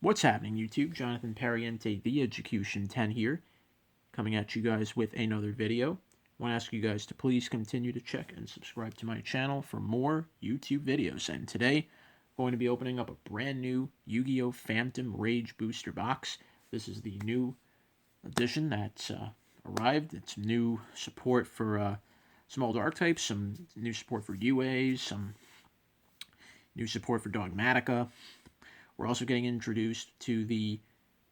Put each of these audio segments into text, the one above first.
What's happening, YouTube? Jonathan Pariente, the Execution 10 here, coming at you guys with another video. I want to ask you guys to please continue to check and subscribe to my channel for more YouTube videos. And today, I'm going to be opening up a brand new Yu-Gi-Oh! Phantom Rage Booster Box. This is the new edition that's arrived. It's new support for some old archetypes, some new support for UAs, some new support for Dogmatica. We're also getting introduced to the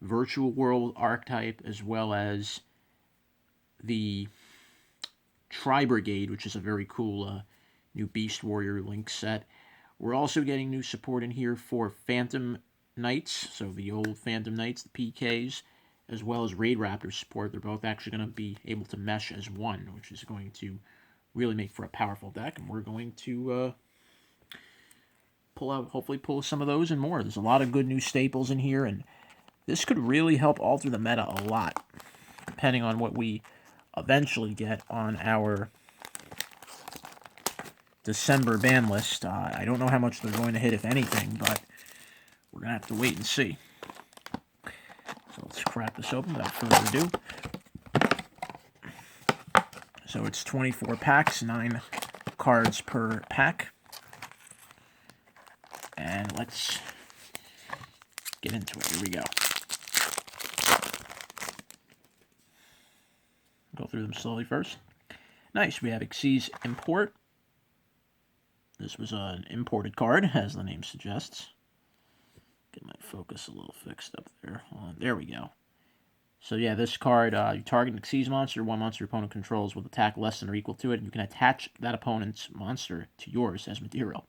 Virtual World archetype, as well as the Tri-Brigade, which is a very cool new Beast Warrior Link set. We're also getting new support in here for Phantom Knights, so the old Phantom Knights, the PKs, as well as Raid Raptor support. They're both actually going to be able to mesh as one, which is going to really make for a powerful deck, and we're going to hopefully pull some of those and more. There's a lot of good new staples in here, and this could really help alter the meta a lot, depending on what we eventually get on our December ban list. I don't know how much they're going to hit, if anything, but we're going to have to wait and see. So let's crack this open without further ado. So it's 24 packs, 9 cards per pack. And let's get into it. Here we go. Go through them slowly first. Nice. We have Xyz Import. This was an imported card, as the name suggests. Get my focus a little fixed up there. There we go. So yeah, this card, you target an Xyz monster, one monster your opponent controls with attack less than or equal to it, and you can attach that opponent's monster to yours as material.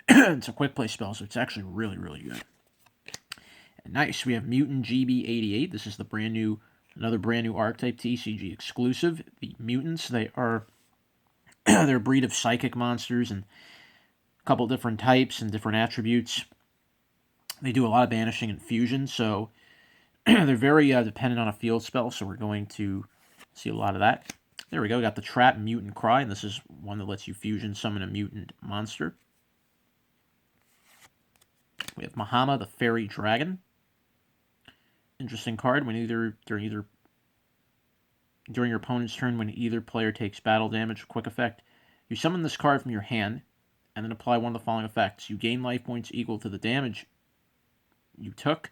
It's a quick play spell, so it's actually really, really good. And nice, we have Mutant GB88. This is the another brand new archetype, TCG exclusive. The mutants, they are they're a breed of psychic monsters and a couple different types and different attributes. They do a lot of banishing and fusion, so they're very dependent on a field spell, so we're going to see a lot of that. There we go, we got the Trap Mutant Cry, and this is one that lets you fusion summon a mutant monster. We have Mahama, the Fairy Dragon. Interesting card. During your opponent's turn, when either player takes battle damage, quick effect, you summon this card from your hand, and then apply one of the following effects. You gain life points equal to the damage you took,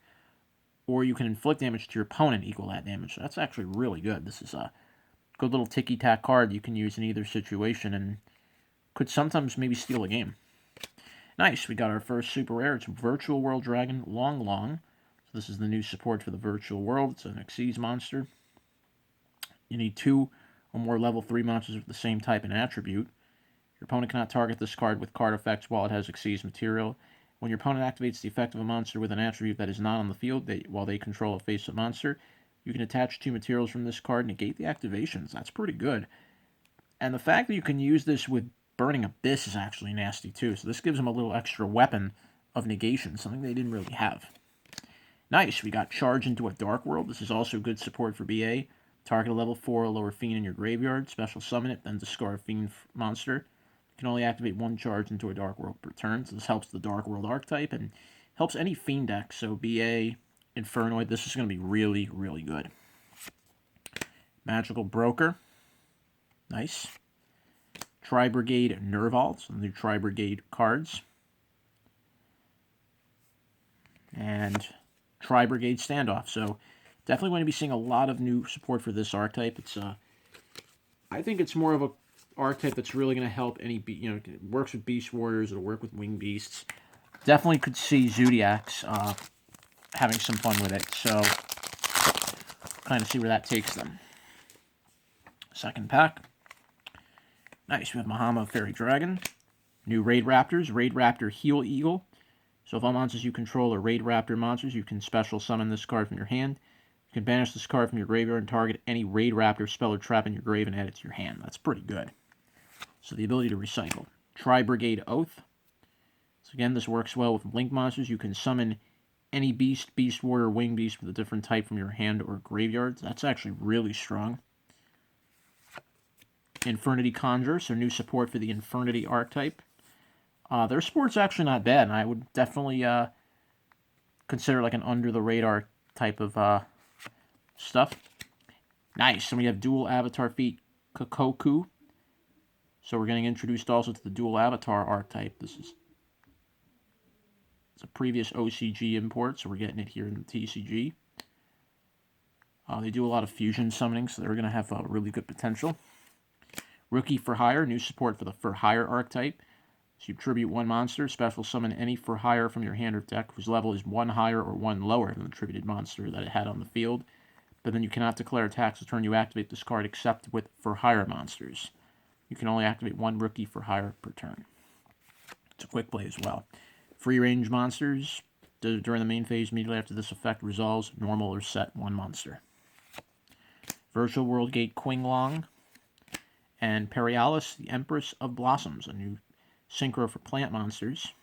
or you can inflict damage to your opponent equal to that damage. So that's actually really good. This is a good little ticky-tack card you can use in either situation, and could sometimes maybe steal a game. Nice, we got our first super rare. It's Virtual World Dragon Long Long. So this is the new support for the Virtual World. It's an Xyz monster. You need 2 or more level 3 monsters with the same type and attribute. Your opponent cannot target this card with card effects while it has Xyz material. When your opponent activates the effect of a monster with an attribute that is not on the field while they control a face-up monster, you can attach 2 materials from this card and negate the activations. That's pretty good. And the fact that you can use this with Burning Abyss is actually nasty too, so this gives them a little extra weapon of negation, something they didn't really have. Nice, we got Charge into a Dark World. This is also good support for BA. Target a level 4 or lower fiend in your graveyard, special summon it, then discard a fiend monster. You can only activate 1 charge into a Dark World per turn, so this helps the Dark World archetype and helps any fiend deck, so BA, Infernoid, this is going to be really, really good. Magical Broker. Nice. Tri-Brigade Nerval, some new Tri-Brigade cards. And Tri-Brigade Standoff. So definitely going to be seeing a lot of new support for this archetype. It's I think it's more of a archetype that's really going to help any, it works with Beast Warriors, it'll work with Winged Beasts. Definitely could see Zodiacs having some fun with it. So kind of see where that takes them. Second pack. Nice, we have Mahama, Fairy Dragon. New Raid Raptors. Raid Raptor Heal Eagle. So if all monsters you control are Raid Raptor monsters, you can special summon this card from your hand. You can banish this card from your graveyard and target any Raid Raptor spell or trap in your grave and add it to your hand. That's pretty good. So the ability to recycle. Tri-Brigade Oath. So again, this works well with Link monsters. You can summon any Beast, Beast Warrior, Winged Beast with a different type from your hand or graveyard. That's actually really strong. Infernity Conjure, so new support for the Infernity archetype. Their support's actually not bad, and I would definitely consider like an under-the-radar type of stuff. Nice. And we have dual avatar feat Kokoku. So we're getting introduced also to the dual avatar archetype. It's a previous OCG import, so we're getting it here in the TCG. They do a lot of fusion summoning, so they're going to have really good potential. Rookie for Hire, new support for the For Hire archetype. So you tribute one monster, special summon any For Hire from your hand or deck whose level is one higher or one lower than the tributed monster that it had on the field. But then you cannot declare attacks the turn you activate this card except with For Hire monsters. You can only activate one Rookie For Hire per turn. It's a quick play as well. Free range monsters, during the main phase, immediately after this effect resolves, normal or set one monster. Virtual World Gate Qinglong, and Perialis, the Empress of Blossoms, a new synchro for plant monsters.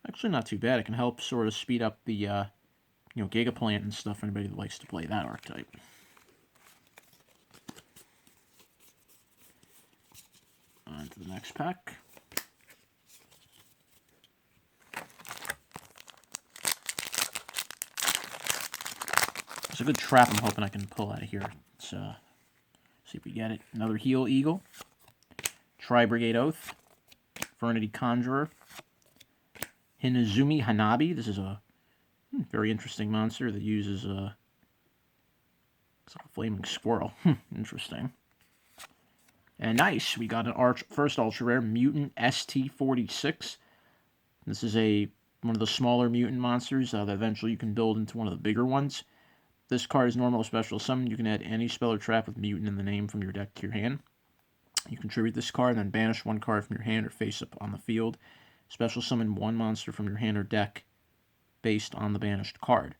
Actually not too bad. It can help sort of speed up the Gigaplant and stuff for anybody that likes to play that archetype. On to the next pack. It's a good trap I'm hoping I can pull out of here. Let's see if we get it. Another Heal Eagle. Tri-Brigade Oath. Infernity Conjurer. Hinazumi Hanabi. This is a very interesting monster that uses it's like a flaming squirrel. Interesting. And nice, we got an first ultra rare Mutant ST46. This is one of the smaller mutant monsters that eventually you can build into one of the bigger ones. This card is normal or special summon. You can add any spell or trap with mutant in the name from your deck to your hand. You contribute this card and then banish one card from your hand or face up on the field. Special summon one monster from your hand or deck based on the banished card.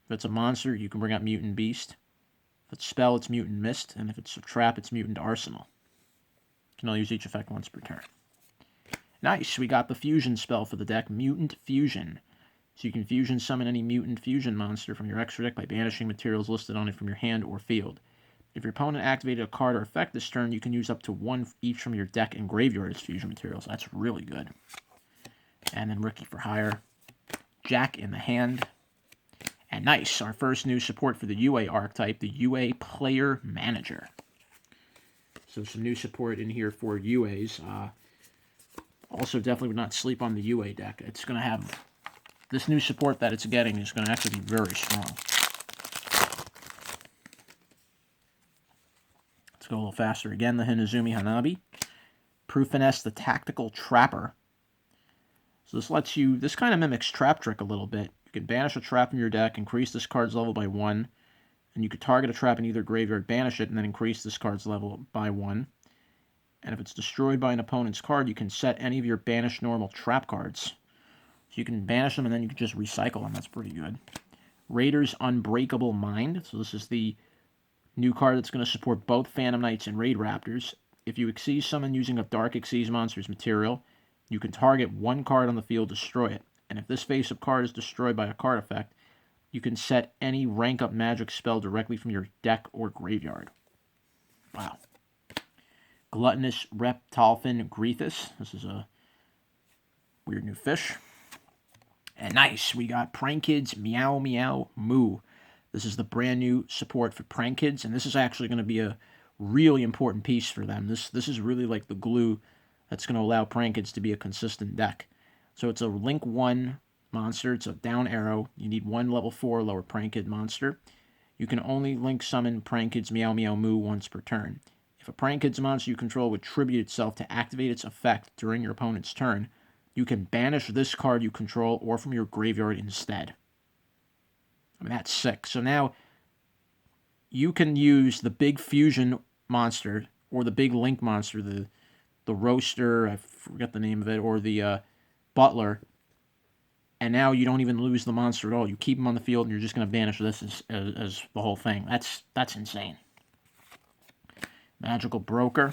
If it's a monster, you can bring out Mutant Beast. If it's a spell, it's Mutant Mist. And if it's a trap, it's Mutant Arsenal. You can only use each effect once per turn. Nice, we got the fusion spell for the deck, Mutant Fusion. So you can fusion summon any mutant fusion monster from your extra deck by banishing materials listed on it from your hand or field. If your opponent activated a card or effect this turn, you can use up to one each from your deck and graveyard as fusion materials. That's really good. And then Rookie for Hire. Jack in the Hand. And nice, our first new support for the UA archetype, the UA Player Manager. So some new support in here for UAs. Also, definitely would not sleep on the UA deck. It's going to have... This new support that it's getting is going to actually be very strong. Let's go a little faster again. The Hinazumi Hanabi. Proofiness, the Tactical Trapper. So this kind of mimics Trap Trick a little bit. You can banish a trap in your deck, increase this card's level by 1, and you could target a trap in either graveyard, banish it, and then increase this card's level by 1. And if it's destroyed by an opponent's card, you can set any of your banished normal trap cards. So you can banish them and then you can just recycle them. That's pretty good. Raider's Unbreakable Mind. So this is the new card that's going to support both Phantom Knights and Raid Raptors. If you Xyz summon using a Dark Xyz monster's material, you can target one card on the field, destroy it. And if this face-up card is destroyed by a card effect, you can set any rank-up magic spell directly from your deck or graveyard. Wow. Gluttonous Reptolfin Grethus. This is a weird new fish. And nice, we got Prank Kids Meow Meow Moo. This is the brand new support for Prank Kids, and this is actually going to be a really important piece for them. This is really like the glue that's going to allow Prank Kids to be a consistent deck. So it's a Link 1 monster. It's a down arrow. You need one level 4 lower Prank Kid monster. You can only Link summon Prank Kids Meow Meow Moo once per turn. If a Prank Kids monster you control would tribute itself to activate its effect during your opponent's turn, you can banish this card you control or from your graveyard instead. I mean, that's sick. So now you can use the big fusion monster or the big link monster, the roaster, I forget the name of it, or the butler, and now you don't even lose the monster at all. You keep him on the field and you're just going to banish this as the whole thing. That's insane. Magical Broker.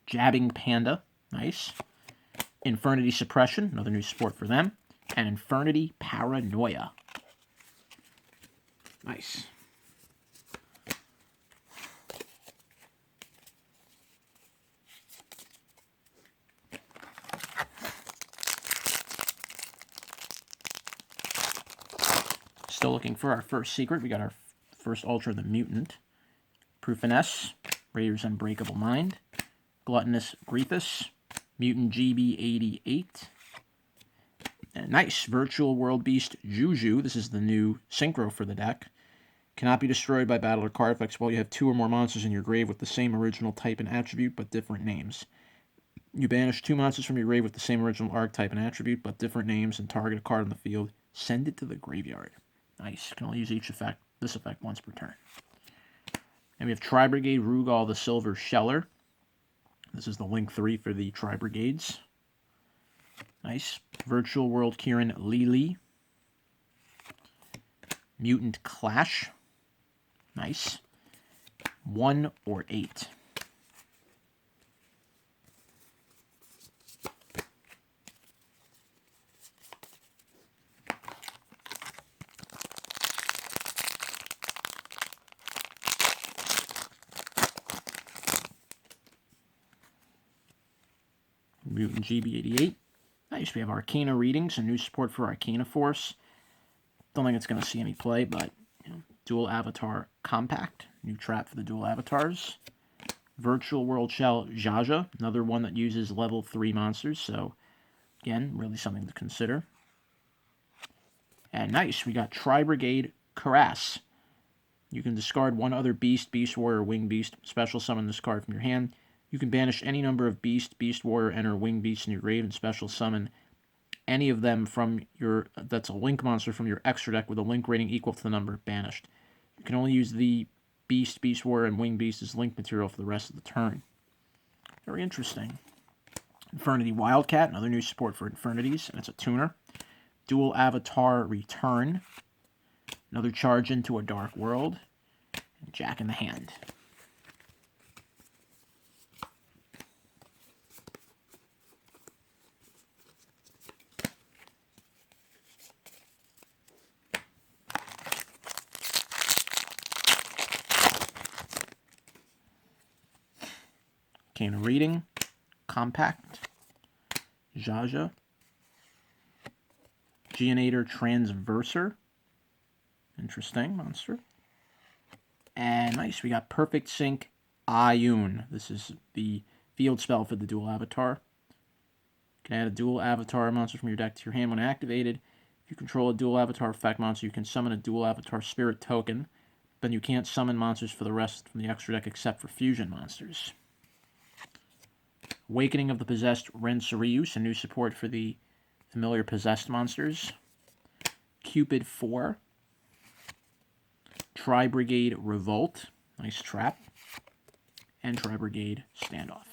Jabbing Panda. Nice. Infernity Suppression, another new support for them. And Infernity Paranoia. Nice. Still looking for our first secret. We got our first Ultra, the Mutant. Proofiness, Raider's Unbreakable Mind. Gluttonous Grievous, Mutant GB88. And nice, Virtual World Beast Juju. This is the new synchro for the deck. Cannot be destroyed by battle or card effects while you have 2 or more monsters in your grave with the same original type and attribute, but different names. You banish 2 monsters from your grave with the same original archetype and attribute, but different names, and target a card on the field. Send it to the graveyard. Nice. You can only use this effect once per turn. And we have Tri-Brigade Rugal the Silver Sheller. This is the Link 3 for the Tri-Brigades. Nice. Virtual World Kieran Lili. Mutant Clash. Nice. 1 or 8. Mutant GB88. Nice. We have Arcana Readings, a new support for Arcana Force. Don't think it's going to see any play, but Dual Avatar Compact, new trap for the dual avatars. Virtual World Shell Jaja, another one that uses level 3 monsters, so again, really something to consider. And nice, we got Tri-Brigade Karass. You can discard 1 other Beast, Beast Warrior, Wing Beast, special summon this card from your hand. You can banish any number of Beast, Beast Warrior, Enter, Wing Beast in your grave and special summon any of them from your, that's a Link monster from your extra deck with a Link rating equal to the number banished. You can only use the Beast, Beast Warrior, and Wing Beast as Link material for the rest of the turn. Very interesting. Infernity Wildcat, another new support for Infernities, and it's a tuner. Dual Avatar Return, another charge into a Dark World, and Jack in the Hand. Arcana Reading, Compact, Jaja, Geonator Transverser, interesting monster, and nice, we got Perfect Sync Ioun. This is the field spell for the dual avatar. You can add a dual avatar monster from your deck to your hand when activated. If you control a dual avatar effect monster, you can summon a dual avatar spirit token, but you can't summon monsters for the rest from the extra deck except for fusion monsters. Awakening of the Possessed Rensarius, a new support for the familiar possessed monsters. Cupid 4. Tri-Brigade Revolt, nice trap. And Tri-Brigade Standoff.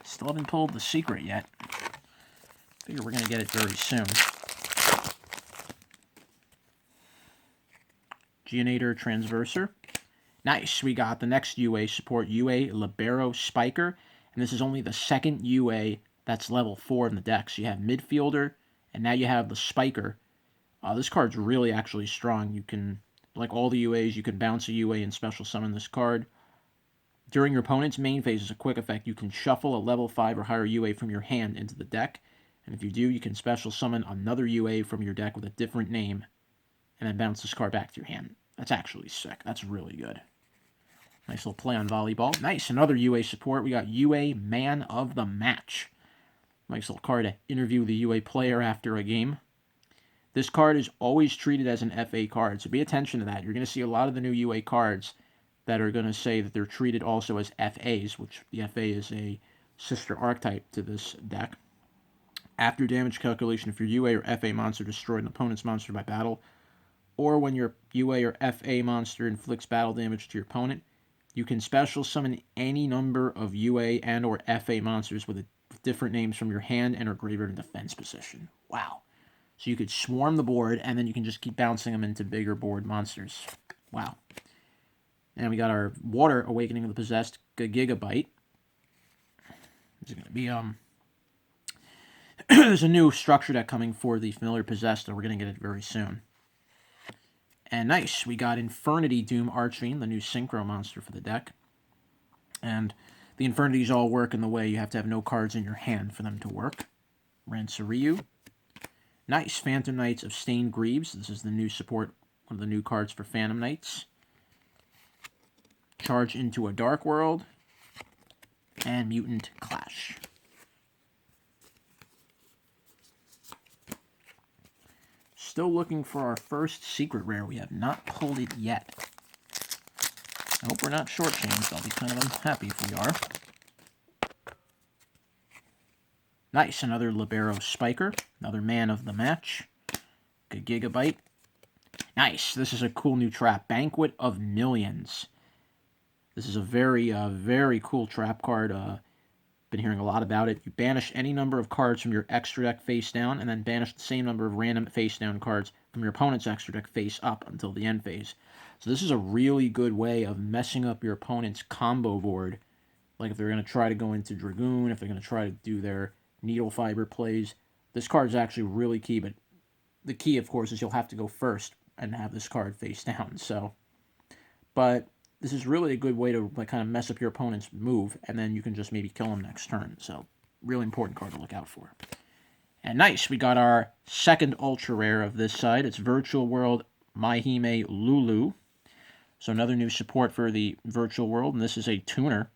Still haven't pulled the secret yet. Figure we're going to get it very soon. Geonator Transverser. Nice, we got the next UA support, UA Libero Spiker, and this is only the second UA that's level 4 in the deck. So you have Midfielder, and now you have the Spiker. This card's really actually strong. You can, like all the UAs, you can bounce a UA and special summon this card. During your opponent's main phase as a quick effect, you can shuffle a level 5 or higher UA from your hand into the deck, and if you do, you can special summon another UA from your deck with a different name, and then bounce this card back to your hand. That's actually sick. That's really good. Nice little play on volleyball. Nice, another UA support. We got UA Man of the Match. Nice little card to interview the UA player after a game. This card is always treated as an FA card, so pay attention to that. You're going to see a lot of the new UA cards that are going to say that they're treated also as FAs, which the FA is a sister archetype to this deck. After damage calculation, if your UA or FA monster destroyed an opponent's monster by battle, or when your UA or FA monster inflicts battle damage to your opponent, you can special summon any number of UA and or FA monsters with different names from your hand and or graveyard in defense position. Wow. So you could swarm the board, and then you can just keep bouncing them into bigger board monsters. Wow. And we got our Water Awakening of the Possessed Gigabyte. This is going to be, there's a new structure deck coming for the Familiar Possessed, and we're going to get it very soon. And nice, we got Infernity Doom Archfiend, the new Synchro monster for the deck. And The Infernities all work in the way you have to have no cards in your hand for them to work. Ransaryu. Nice. Phantom Knights of Stained Greaves. This is the new support, one of the new cards for Phantom Knights. Charge into a Dark World. And Mutant Clash. Still looking for our first secret rare. We have not pulled it yet. I hope we're not shortchanged. I'll be kind of unhappy if we are. Nice, another Libero Spiker. Another man of the match. Gigabyte. Nice, this is a cool new trap. Banquet of Millions. This is a very cool trap card. Been hearing a lot about it. You banish any number of cards from your extra deck face down, and then banish the same number of random face down cards from your opponent's extra deck face up until the end phase. So this is a really good way of messing up your opponent's combo board. Like if they're going to try to go into Dragoon, if they're going to try to do their Needle Fiber plays. This card is actually really key, but the key, of course, is you'll have to go first and have this card face down. So, but this is really a good way to like kind of mess up your opponent's move, and then you can just maybe kill them next turn. So, really important card to look out for. And nice, we got our second ultra rare of this side. It's Virtual World Maihime Lulu. So another new support for the Virtual World, and this is a tuner.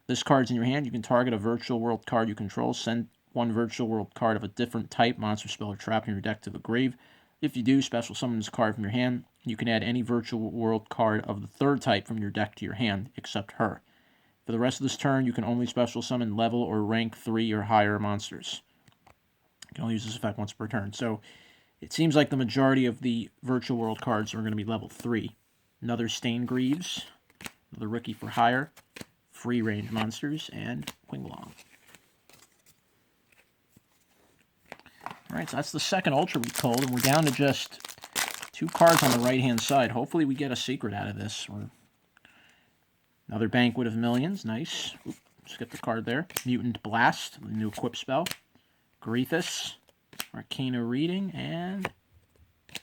This card's in your hand. You can target a Virtual World card you control. Send one Virtual World card of a different type, monster, spell, or trap in your deck to the grave. If you do, special summon this card from your hand. You can add any Virtual World card of the third type from your deck to your hand, except her. For the rest of this turn, you can only special summon level or rank 3 or higher monsters. You can only use this effect once per turn. So it seems like the majority of the Virtual World cards are going to be level 3. Another Stained Greaves, another Rookie for Hire, free range monsters, and Qinglong. Alright, so that's the second Ultra we pulled, and we're down to just 2 cards on the right-hand side. Hopefully we get a secret out of this. Another Banquet of Millions, nice. Oops, skip the card there. Mutant Blast, the new equip spell. Grethus, Arcana Reading, and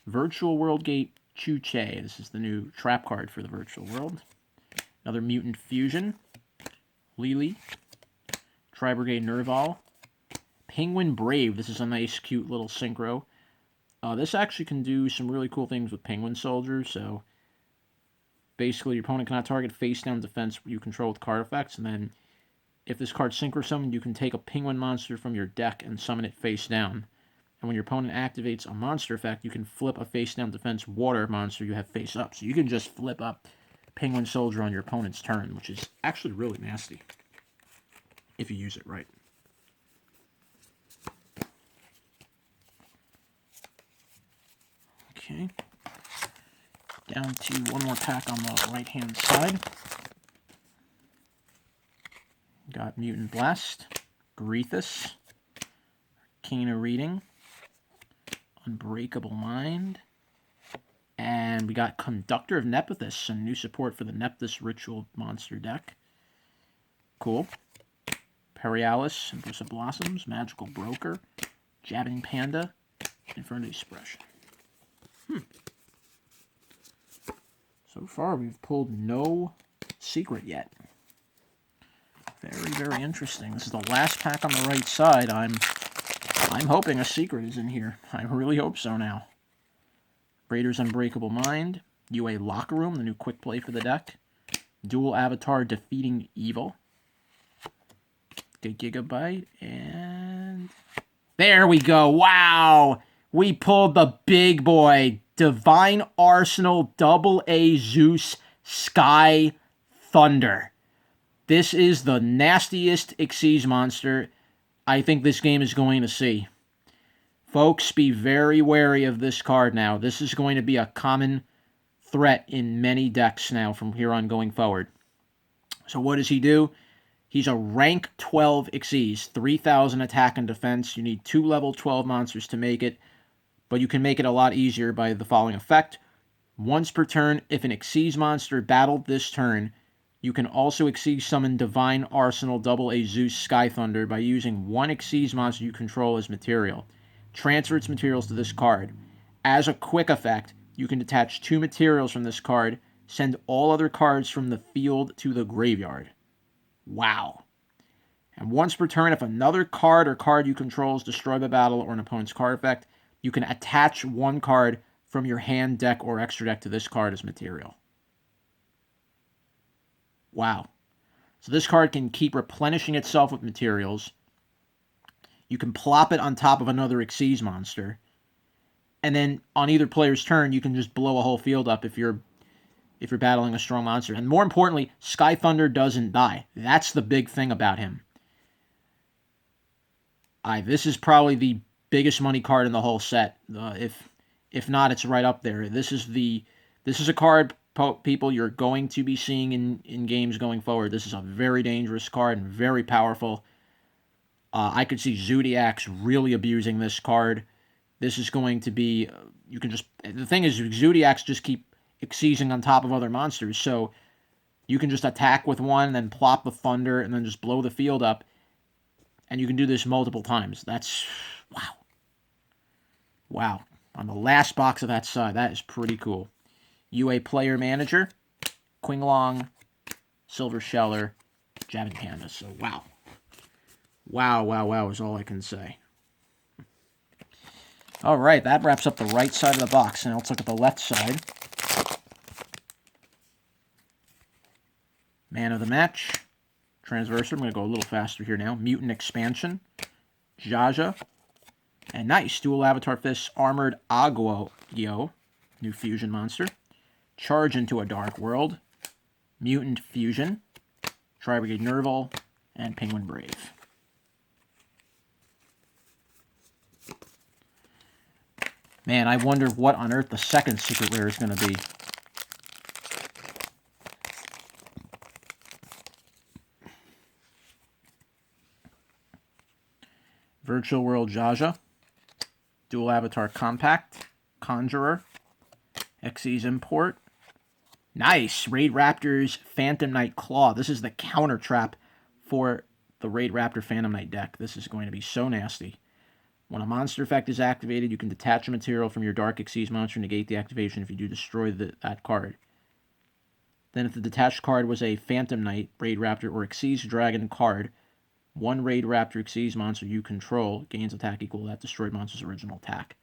Virtual World Gate Chuche. This is the new trap card for the Virtual World. Another Mutant Fusion. Lily. Tri-Brigade Nerval. Penguin Brave. This is a nice, cute little synchro. This actually can do some really cool things with Penguin Soldiers. So, basically, your opponent cannot target face-down defense you control with card effects. And then, if this card synchro summoned, you can take a Penguin monster from your deck and summon it face down. And when your opponent activates a monster effect, you can flip a face-down defense water monster you have face up. So you can just flip up Penguin Soldier on your opponent's turn, which is actually really nasty if you use it right. Okay. Down to one more pack on the right-hand side. Got Mutant Blast, Grethus, Arcana Reading, Unbreakable Mind, and we got Conductor of Nephthys, some new support for the Nephthys Ritual monster deck. Cool. Perialis, Empress of Blossoms, Magical Broker, Jabbing Panda, Infernal Expression. So far, we've pulled no secret yet. Very interesting. This is the last pack on the right side. I'm hoping a secret is in here. I really hope so now. Raider's Unbreakable Mind, UA Locker Room, the new quick play for the deck. Dual Avatar Defeating Evil. Gigabyte, and there we go. Wow! We pulled the big boy. Divine Arsenal AA Zeus Sky Thunder. This is the nastiest Xyz monster I think this game is going to see. Folks, be very wary of this card now. This is going to be a common threat in many decks now from here on going forward. So what does he do? He's a rank 12 Xyz, 3,000 attack and defense. You need 2 level 12 monsters to make it, but you can make it a lot easier by the following effect. Once per turn, if an Xyz monster battled this turn, you can also Xyz summon Divine Arsenal AA Zeus Sky Thunder by using 1 Xyz monster you control as material. Transfer its materials to this card. As a quick effect, you can detach 2 materials from this card, send all other cards from the field to the graveyard. Wow. And once per turn, if another card or card you control is destroyed by battle or an opponent's card effect, you can attach one card from your hand, deck, or extra deck to this card as material. Wow. So this card can keep replenishing itself with materials. You can plop it on top of another Xyz monster. And then on either player's turn, you can just blow a whole field up if you're battling a strong monster. And more importantly, Sky Thunder doesn't die. That's the big thing about him. This is probably the biggest money card in the whole set. If not, it's right up there. This is a card, people, you're going to be seeing in games going forward. This is a very dangerous card and very powerful. I could see Zodiacs really abusing this card. This is going to be, the thing is, Zodiacs just keep Xyzing on top of other monsters, so you can just attack with one, and then plop the Thunder, and then just blow the field up, and you can do this multiple times. That's, wow. Wow. On the last box of that side, that is pretty cool. UA Player Manager, Qinglong, Silver Sheller, Jabbing Panda, so wow. Wow is all I can say. All right, that wraps up the right side of the box. Now let's look at the left side. Man of the match, Transversor. I'm going to go a little faster here now. Mutant Expansion, Jaja, and nice, Dual Avatar Fists, Armored Agwo, new fusion monster. Charge into a Dark World, Mutant Fusion, Tri-Brigade Nerval, and Penguin Brave. Man, I wonder what on earth the second secret rare is going to be. Virtual World Jaja, Dual Avatar Compact, Conjurer, Xyz Import. Nice! Raid Raptor's Phantom Knight Claw. This is the counter trap for the Raid Raptor Phantom Knight deck. This is going to be so nasty. When a monster effect is activated, you can detach a material from your Dark Xyz monster and negate the activation if you do destroy that card. Then if the detached card was a Phantom Knight, Raid Raptor, or Xyz Dragon card, one Raid Raptor Xyz monster you control gains attack equal to that destroyed monster's original attack.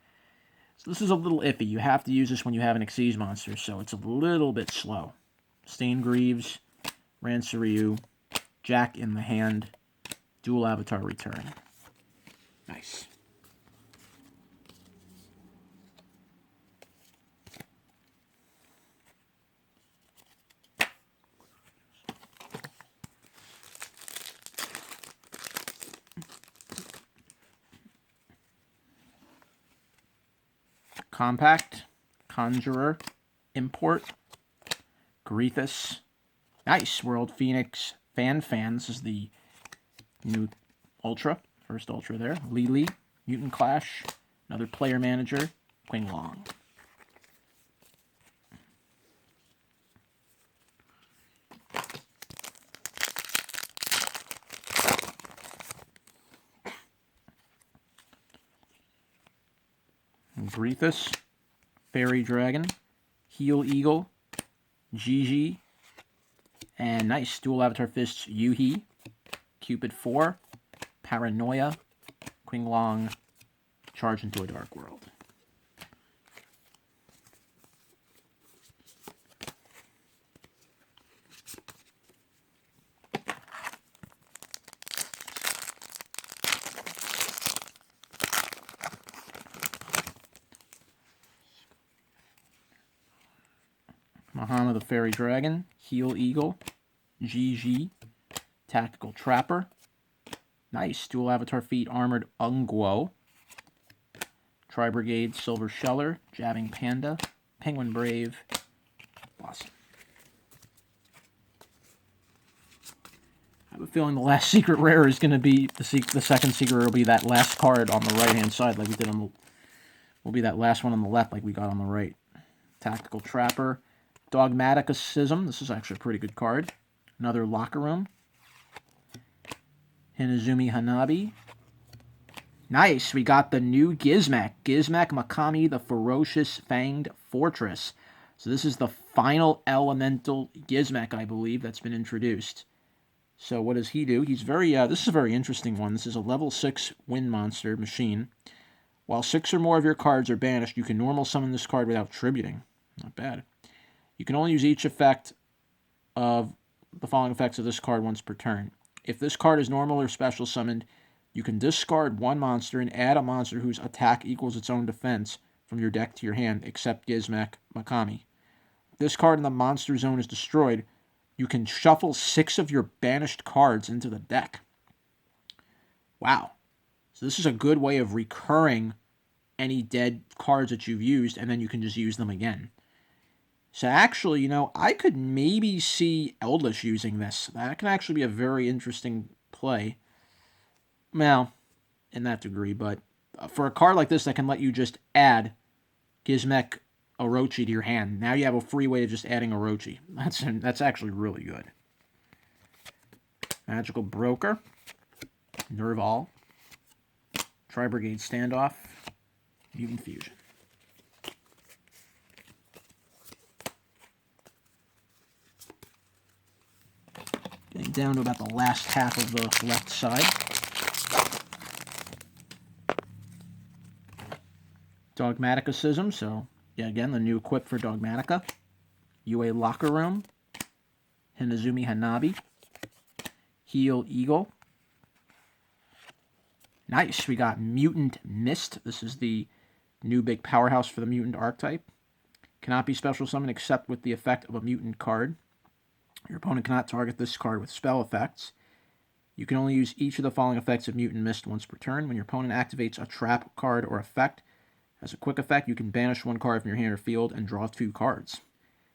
So this is a little iffy. You have to use this when you have an Xyz monster, so it's a little bit slow. Staingreaves, Ransiryu, Jack in the hand, Dual Avatar Return. Nice. Compact, Conjurer, Import, Grethus. Nice, World Phoenix Fan. This is the new Ultra, first Ultra there. Lili, Mutant Clash, another Player Manager, Qinglong. Grethus, Fairy Dragon, Heal Eagle, Gigi, and nice, Dual Avatar Fists, Yuhi, Cupid 4, Paranoia, Qinglong, Charge into a Dark World. Mahana the Fairy Dragon, Heal Eagle, GG, Tactical Trapper. Nice, Dual Avatar Feet, Armored Ungwo, Tri-Brigade, Silver Sheller, Jabbing Panda, Penguin Brave, Awesome. I have a feeling the last secret rare is going to be, the second secret rare will be that last card on the right-hand side like we did on the, will be that last one on the left like we got on the right. Tactical Trapper, Dogmaticism. This is actually a pretty good card. Another Locker Room. Hinazumi Hanabi. Nice. We got the new Gizmek. Gizmek Makami, the Ferocious Fanged Fortress. So this is the final elemental Gizmek, I believe, that's been introduced. So what does he do? He's very, this is a very interesting one. This is a level 6 wind monster machine. While 6 or more of your cards are banished, you can normal summon this card without tributing. Not bad. You can only use each effect of the following effects of this card once per turn. If this card is normal or special summoned, you can discard one monster and add a monster whose attack equals its own defense from your deck to your hand, except Gizmek Makami. If this card in the monster zone is destroyed, you can shuffle 6 of your banished cards into the deck. Wow. So this is a good way of recurring any dead cards that you've used, and then you can just use them again. So actually, I could maybe see Eldritch using this. That can actually be a very interesting play. Well, in that degree, but for a card like this that can let you just add Gizmek Orochi to your hand, now you have a free way of just adding Orochi. That's actually really good. Magical Broker, Nerval, Tri-Brigade Standoff, Mutant Fusion. Getting down to about the last half of the left side. Dogmaticism, so yeah, again, the new equip for Dogmatica. UA Locker Room. Hinazumi Hanabi. Heal Eagle. Nice, we got Mutant Mist. This is the new big powerhouse for the mutant archetype. Cannot be special summoned except with the effect of a mutant card. Your opponent cannot target this card with spell effects. You can only use each of the following effects of Mutant Mist once per turn. When your opponent activates a trap card or effect, as a quick effect, you can banish one card from your hand or field and draw 2 cards.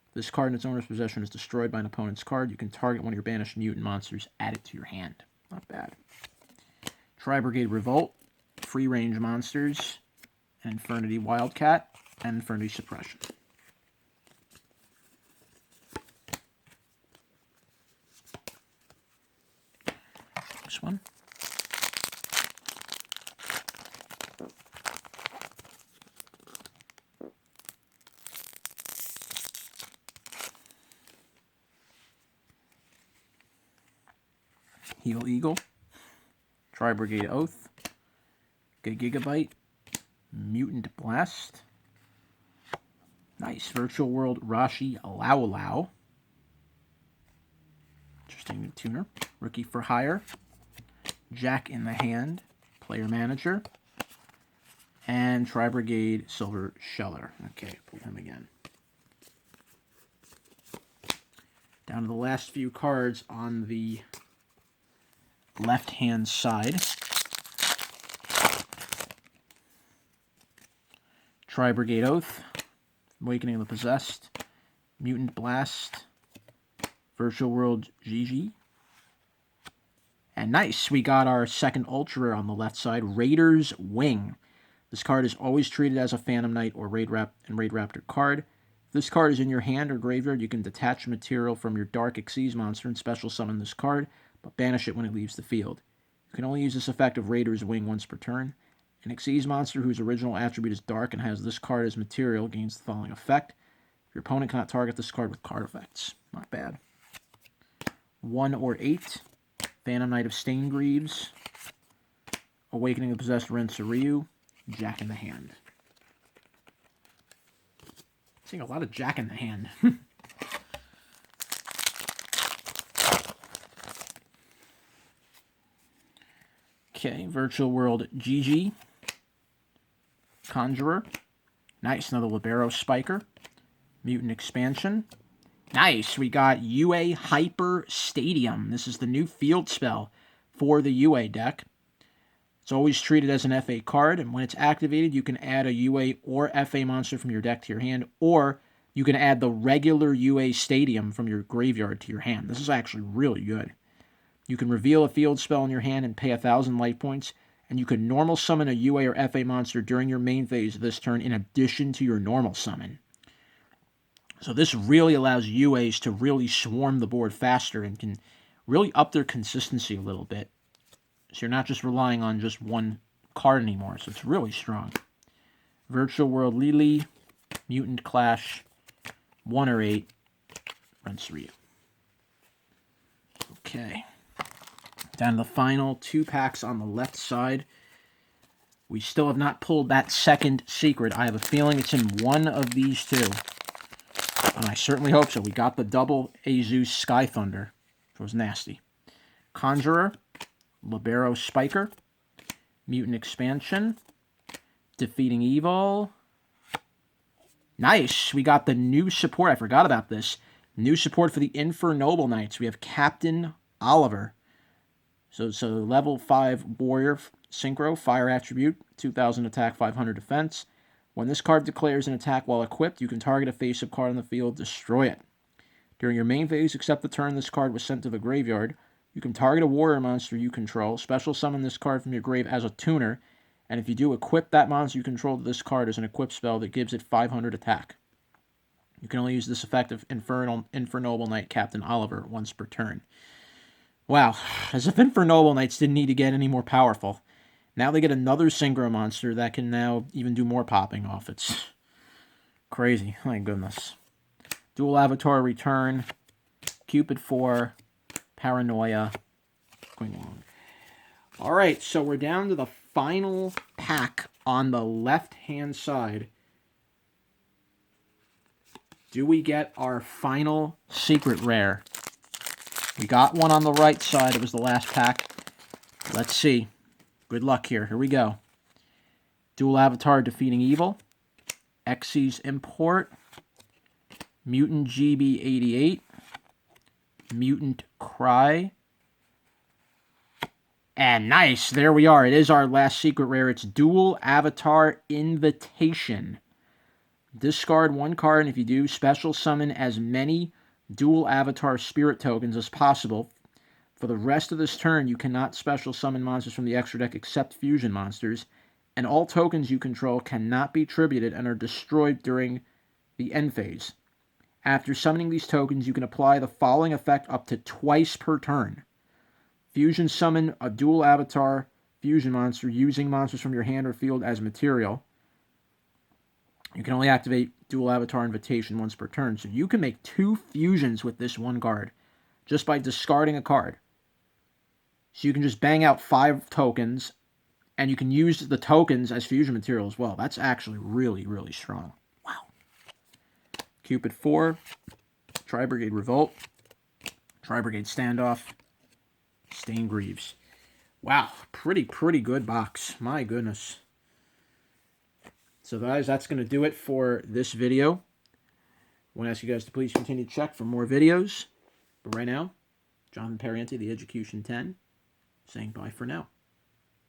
If this card in its owner's possession is destroyed by an opponent's card, you can target one of your banished mutant monsters, add it to your hand. Not bad. Tri-Brigade Revolt, free-range monsters, Infernity Wildcat, and Infernity Suppression. This one. Heal Eagle, Tri-Brigade Oath, Gigabyte, Mutant Blast. Nice. Virtual World Rashi Alao. Interesting new tuner. Rookie for Hire, Jack in the Hand, Player Manager, and Tri-Brigade Silver Sheller. Okay, pull him again. Down to the last few cards on the left-hand side. Tri-Brigade Oath, Awakening of the Possessed, Mutant Blast, Virtual World Gigi. And nice, we got our second Ultra on the left side, Raider's Wing. This card is always treated as a Phantom Knight or Raid Raptor card. If this card is in your hand or graveyard, you can detach material from your Dark Xyz monster and special summon this card, but banish it when it leaves the field. You can only use this effect of Raider's Wing once per turn. An Xyz monster whose original attribute is dark and has this card as material gains the following effect. Your opponent cannot target this card with card effects. Not bad. 1 or 8. Phantom Knight of Staingreaves. Awakening of the Possessed Rensiryu. Jack in the Hand. Seeing a lot of Jack in the Hand. Okay, Virtual World Gigi. Conjurer. Nice, another Libero Spiker. Mutant Expansion. Nice, we got UA Hyper Stadium. This is the new field spell for the UA deck. It's always treated as an FA card, and when it's activated, you can add a UA or FA monster from your deck to your hand, or you can add the regular UA Stadium from your graveyard to your hand. This is actually really good. You can reveal a field spell in your hand and pay 1,000 life points, and you can normal summon a UA or FA monster during your main phase of this turn in addition to your normal summon. So this really allows UAs to really swarm the board faster and can really up their consistency a little bit. So you're not just relying on just one card anymore, so it's really strong. Virtual World Lily, Mutant Clash, 1 or 8, Rensiryu. Okay. Down to the final 2 packs on the left side. We still have not pulled that second secret. I have a feeling it's in one of these two. And I certainly hope so. We got the double Azus Sky Thunder, which was nasty. Conjurer, Libero Spiker, Mutant Expansion, Defeating Evil. Nice. We got the new support. I forgot about this. New support for the Infernoble Knights. We have Captain Oliver. So level 5 warrior synchro, fire attribute, 2000 attack, 500 defense. When this card declares an attack while equipped, you can target a face-up card on the field, destroy it. During your main phase, except the turn this card was sent to the graveyard, you can target a warrior monster you control, special summon this card from your grave as a tuner, and if you do, equip that monster you control to this card as an equip spell that gives it 500 attack. You can only use this effect of Infernoble Knight Captain Oliver once per turn. Wow, as if Infernoble Knights didn't need to get any more powerful. Now they get another synchro monster that can now even do more popping off. It's crazy. My goodness. Dual Avatar Return, Cupid 4, Paranoia. Going along. Alright, so we're down to the final pack on the left-hand side. Do we get our final secret rare? We got one on the right side. It was the last pack. Let's see. Good luck here. Here we go. Dual Avatar Defeating Evil. Xyz Import. Mutant GB88. Mutant Cry. And nice. There we are. It is our last secret rare. It's Dual Avatar Invitation. Discard 1 card, and if you do, special summon as many Dual Avatar Spirit tokens as possible. For the rest of this turn, you cannot special summon monsters from the extra deck except fusion monsters, and all tokens you control cannot be tributed and are destroyed during the end phase. After summoning these tokens, you can apply the following effect up to twice per turn. Fusion summon a Dual Avatar fusion monster using monsters from your hand or field as material. You can only activate Dual Avatar Invitation once per turn, so you can make 2 fusions with this 1 card just by discarding a card. So you can just bang out 5 tokens, and you can use the tokens as fusion material as well. That's actually really, really strong. Wow. Cupid 4, Tri-Brigade Revolt, Tri-Brigade Standoff, Stain Greaves. Wow, pretty good box. My goodness. So guys, that's going to do it for this video. I want to ask you guys to please continue to check for more videos. But right now, Jonathan Pariente, the Education 10, saying bye for now.